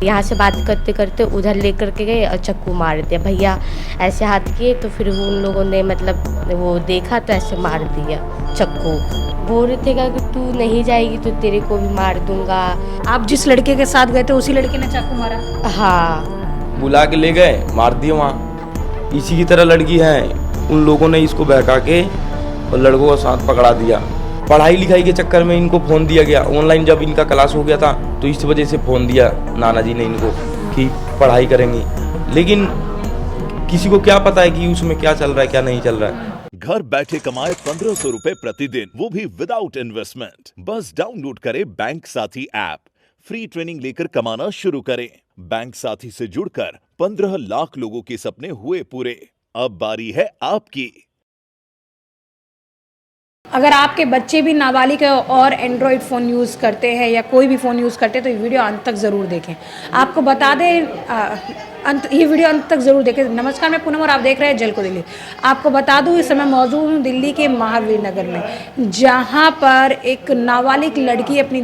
यहाँ से बात करते करते उधर लेकर के गए और चाकू मार दिया। भैया ऐसे हाथ किए तो फिर वो उन लोगों ने मतलब वो देखा तो ऐसे मार दिया चाकू। बोल रहे थे कि तू नहीं जाएगी तो तेरे को भी मार दूंगा। आप जिस लड़के के साथ गए थे उसी लड़के ने चाकू मारा? हाँ। बुला के ले गए, मार दिए वहाँ। इसी की तरह लड़की है, उन लोगों ने इसको बहका के और लड़कों का साथ पकड़ा दिया। पढ़ाई लिखाई के चक्कर में इनको फ़ोन दिया गया। ऑनलाइन जब इनका क्लास हो गया था तो इस वजह से फ़ोन दिया नाना जी ने इनको कि पढ़ाई करेंगी, लेकिन किसी को क्या पता है कि उसमें क्या चल रहा है क्या नहीं चल रहा है। घर बैठे कमाए 1500 रुपए प्रतिदिन, वो भी विदाउट इन्वेस्टमेंट। बस डाउनलोड करें बैंक साथी ऐप, फ्री ट्रेनिंग लेकर कमाना शुरू करें। बैंक साथी से जुड़कर 15 लाख लोगों के सपने हुए पूरे। अब बारी है आपकी। अगर आपके बच्चे भी नाबालिग है और एंड्रॉयड फ़ोन यूज़ करते हैं या कोई भी फ़ोन यूज़ करते हैं तो ये वीडियो अंत तक ज़रूर देखें। आपको बता दें ये वीडियो अंत तक ज़रूर देखें। नमस्कार, मैं पूनम और आप देख रहे हैं जल को दिल्ली। आपको बता दूं इस समय मौजूद हूँ दिल्ली के महावीर नगर में, जहाँ पर एक नाबालिग लड़की अपनी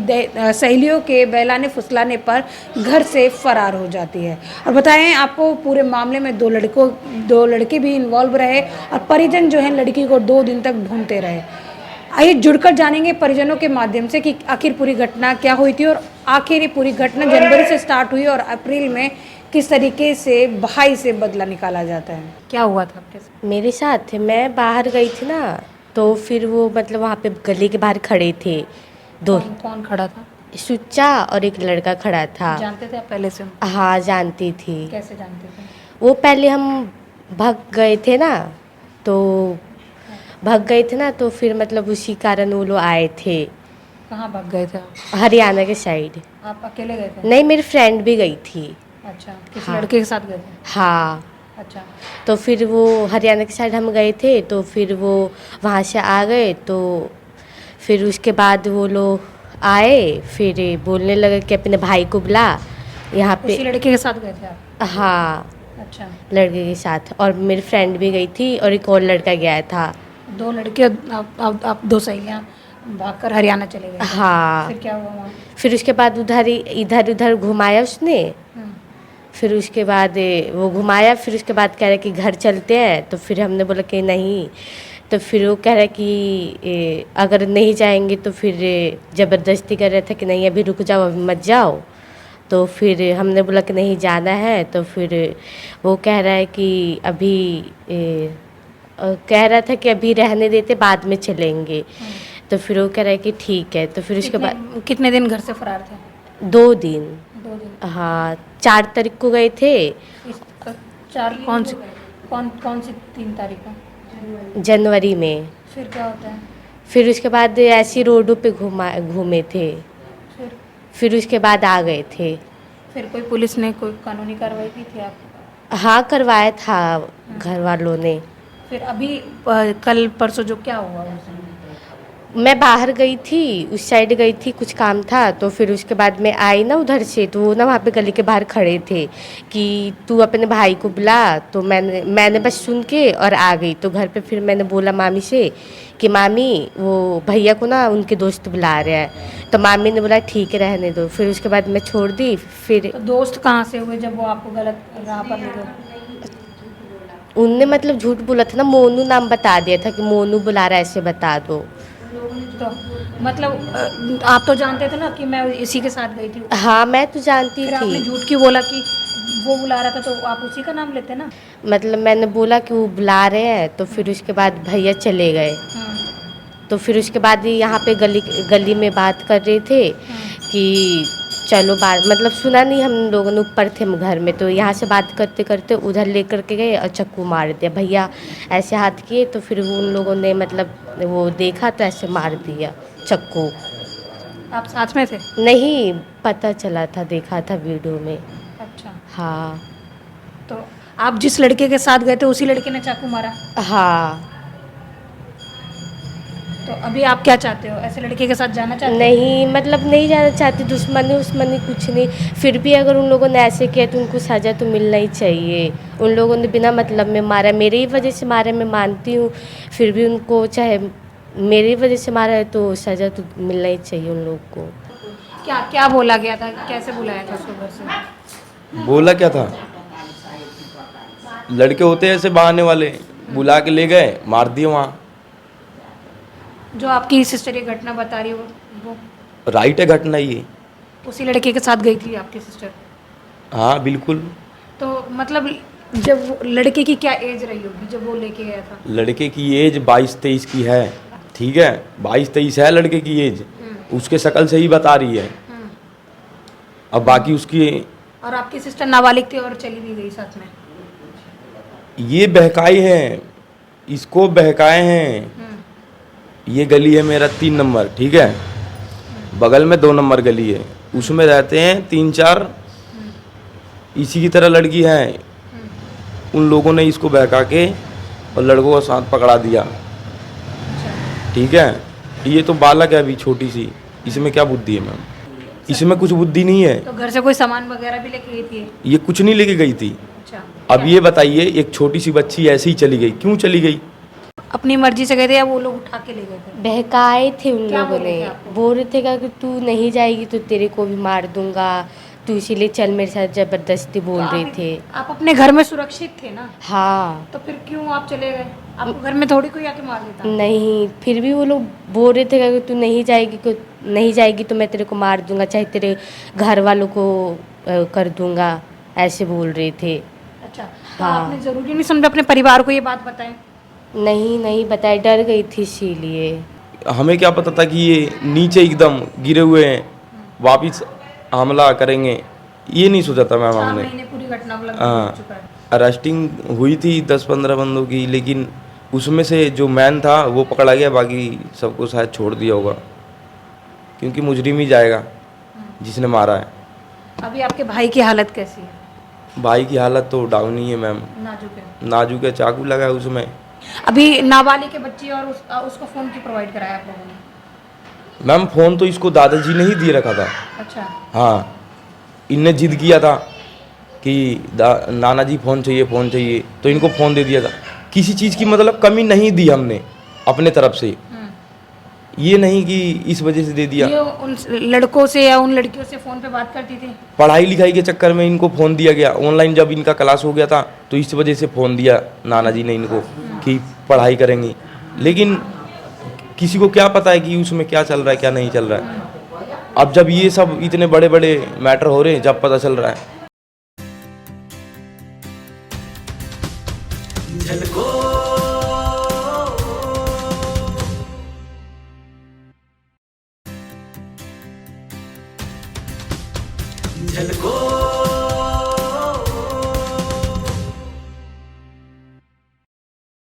सहेलियों के बहलाने फुसलाने पर घर से फ़रार हो जाती है। और बताएं आपको पूरे मामले में दो लड़के भी इन्वॉल्व रहे और परिजन जो है लड़की को 2 दिन तक ढूंढते रहे। आइए जुड़कर जानेंगे परिजनों के माध्यम से कि आखिर पूरी घटना क्या हुई थी और आखिर ये पूरी घटना जनवरी से स्टार्ट हुई और अप्रैल में किस तरीके से भाई से बदला निकाला जाता है। क्या हुआ था आपके साथ? मेरे साथ मैं बाहर गई थी ना, तो फिर वो मतलब वहाँ पे गली के बाहर खड़े थे दो। कौन खड़ा था? सुच्चा और एक लड़का खड़ा था। जानते थे आप पहले से? हाँ जानती थी। कैसे जानते थे? वो पहले हम भाग गए थे ना, तो फिर मतलब उसी कारण वो लोग आए थे। कहाँ भाग गए थे आप? हरियाणा के साइड। आप अकेले गए थे? नहीं, मेरी फ्रेंड भी गई थी। अच्छा, किसी हाँ। लड़के के साथ गए थे? हाँ। अच्छा। तो फिर वो हरियाणा के साइड हम गए थे, तो फिर वो वहाँ से आ गए, तो फिर उसके बाद वो लोग आए, फिर बोलने लगे कि अपने भाई को बुला यहाँ पे। उसी लड़के के साथ गए थे आप? हाँ, अच्छा। लड़के के साथ, और मेरी फ्रेंड भी गई थी और एक और लड़का गया था। 2 लड़के आप 2 सहेलियाँ भागकर हरियाणा चले गए थे। हाँ। फिर क्या हुआ वहाँ? फिर उसके बाद इधर उधर घुमाया उसने। फिर उसके बाद वो घुमाया, फिर उसके बाद कह रहा कि घर चलते हैं, तो फिर हमने बोला कि नहीं। तो फिर वो कह रहा कि अगर नहीं जाएंगे तो फिर ज़बरदस्ती कर रहा था कि नहीं अभी रुक जाओ, अभी मत जाओ। तो फिर हमने बोला कि नहीं जाना है, तो फिर वो कह रहा है कि अभी कह रहा था कि अभी रहने देते, बाद में चलेंगे। तो फिर वो कह रहा है कि ठीक है। तो फिर उसके बाद कितने दिन घर से फरार थे? 2 दिन। 2 दिन। हाँ, 4 तारीख को गए थे। 4 कौन सी 3 तारीख को? जनवरी में। फिर क्या होता है? फिर उसके बाद ऐसी रोडों पे घूमे थे। फिर उसके बाद आ गए थे। फिर कोई पुलिस ने कोई कानूनी कार्रवाई की थी आप? हाँ, करवाया था घर वालों ने। फिर अभी कल परसों जो क्या हुआ उस दिन? मैं बाहर गई थी, उस साइड गई थी, कुछ काम था। तो फिर उसके बाद मैं आई ना उधर से, तो वो ना वहाँ पे गली के बाहर खड़े थे कि तू अपने भाई को बुला। तो मैंने बस सुन के और आ गई। तो घर पे फिर मैंने बोला मामी से कि मामी वो भैया को ना उनके दोस्त बुला रहे हैं। तो मामी ने बोला ठीक है रहने दो। फिर उसके बाद मैं छोड़ दी। फिर तो दोस्त कहाँ से हुए जब वो आपको गलत राह पर ले गए? उनने मतलब झूठ बोला था ना, मोनू नाम बता दिया था कि मोनू बुला रहा है, ऐसे बता दो। तो मतलब आप तो जानते थे ना कि मैं इसी के साथ गई थी? हाँ, मैं तो जानती फिर आपने थी। झूठ क्यों बोला कि वो बुला रहा था? तो आप उसी का नाम लेते ना। मतलब मैंने बोला कि वो बुला रहे हैं, तो फिर उसके बाद भैया चले गए। तो फिर उसके बाद यहाँ पे गली में बात कर रहे थे कि चलो बात, मतलब सुना नहीं, हम लोगों ने ऊपर थे हम घर में। तो यहाँ से बात करते करते उधर लेकर के गए और चाकू मार दिया। भैया ऐसे हाथ किए तो फिर वो उन लोगों ने मतलब वो देखा तो ऐसे मार दिया चाकू। आप साथ में थे? नहीं, पता चला था, देखा था वीडियो में। अच्छा। हाँ। तो आप जिस लड़के के साथ गए थे उसी लड़के ने चाकू मारा? हाँ। तो अभी आप क्या चाहते हो? ऐसे लड़के के साथ जाना चाहते हो? नहीं, मतलब नहीं जाना चाहती, दुश्मनी कुछ नहीं। फिर भी अगर उन लोगों ने ऐसे किया तो उनको सज़ा तो मिलना ही चाहिए। उन लोगों ने बिना मतलब में मारा, मेरी ही वजह से मारा, मैं मानती हूँ। फिर भी उनको चाहे मेरी वजह से मारा है तो सज़ा तो मिलना ही चाहिए उन लोग को। क्या क्या बोला गया था, कैसे बुलाया था उसको घर से? बोला क्या था, लड़के होते हैं ऐसे बहाने वाले, बुला के ले गए, मार दिए वहाँ। जो आपकी सिस्टर ये घटना बता रही है वो राइट है घटना ये। उसी लड़के के साथ गई थी आपकी सिस्टर? हाँ बिल्कुल। तो मतलब जब वो लड़के की क्या एज रही होगी जब वो लेके गया था? लड़के की एज 22-23 की है, ठीक है, 22-23 है लड़के की एज, उसके शक्ल से ही बता रही है। अब बाकी उसकी, और आपकी सिस्टर नाबालिग थी और चली भी गई साथ में? ये बहकाए हैं, इसको बहकाए हैं। ये गली है मेरा 3 नंबर, ठीक है, बगल में 2 नंबर गली है, उसमें रहते हैं 3-4 इसी की तरह लड़की हैं। उन लोगों ने इसको बहका के और लड़कों का साथ पकड़ा दिया, ठीक है। ये तो बालक है अभी छोटी सी, इसमें क्या बुद्धि है मैम, इसमें कुछ बुद्धि नहीं है। तो घर से कोई सामान वगैरह भी लेके गई थी? ये कुछ नहीं लेके गई थी। अच्छा, अब ये बताइए, एक छोटी सी बच्ची ऐसे ही चली गई, क्यों चली गई? अपनी मर्जी से गए थे या वो लोग उठा के ले गए थे? बहकाए थे उन क्या लोगों बोले ने, थे आपको? बोल रहे थे कि तू नहीं जाएगी तो तेरे को भी मार दूंगा, तू इसीलिए चल मेरे साथ, जबरदस्ती बोल रहे थे। आप अपने घर में सुरक्षित थे ना, हाँ। तो फिर क्यों आप चले गए? आपको घर में थोड़ी कोई आके मार देता? नहीं, फिर भी वो लोग बोल रहे थे कि तू नहीं जाएगी तो मैं तेरे को मार दूंगा, चाहे तेरे घर वालों को कर दूंगा, ऐसे बोल रहे थे। अच्छा, तो हाँ। आपने जरूरी नहीं समझा अपने परिवार को ये बात बताएं? नहीं बताया, डर गई थी इसीलिए। हमें क्या पता था कि ये नीचे एकदम गिरे हुए हैं, वापिस हमला करेंगे, ये नहीं सोचा था मैम 4 हमने। महीने पूरी घटना को लगभग हाँ। हो चुका है। अरेस्टिंग हुई थी 10-15 बंदों की, लेकिन उसमें से जो मैन था वो पकड़ा गया, बाकी सबको शायद छोड़ दिया होगा, क्योंकि मुजरिम ही जाएगा जिसने मारा है। अभी आपके भाई की हालत कैसी है? भाई की हालत तो डाउन ही है मैम, नाजुक है। नाजुक है, चाकू लगा है उसमें। अभी नाबालिग के बच्ची और उसको फोन क्यों प्रोवाइड कराया आप लोगों ने? मैम फ़ोन तो इसको दादाजी ने ही दिए रखा था। अच्छा, हाँ, इनने जिद किया था कि नाना जी फ़ोन चाहिए, तो इनको फ़ोन दे दिया था। किसी चीज़ की मतलब कमी नहीं दी हमने अपने तरफ से, ये नहीं कि इस वजह से दे दिया। ये उन लड़कों से या उन लड़कियों से फोन पे बात करती थी? पढ़ाई लिखाई के चक्कर में इनको फ़ोन दिया गया, ऑनलाइन जब इनका क्लास हो गया था तो इस वजह से फ़ोन दिया नाना जी ने इनको कि पढ़ाई करेंगी, लेकिन किसी को क्या पता है कि उसमें क्या चल रहा है क्या नहीं चल रहा है। अब जब ये सब इतने बड़े बड़े मैटर हो रहे हैं, जब पता चल रहा है। झलको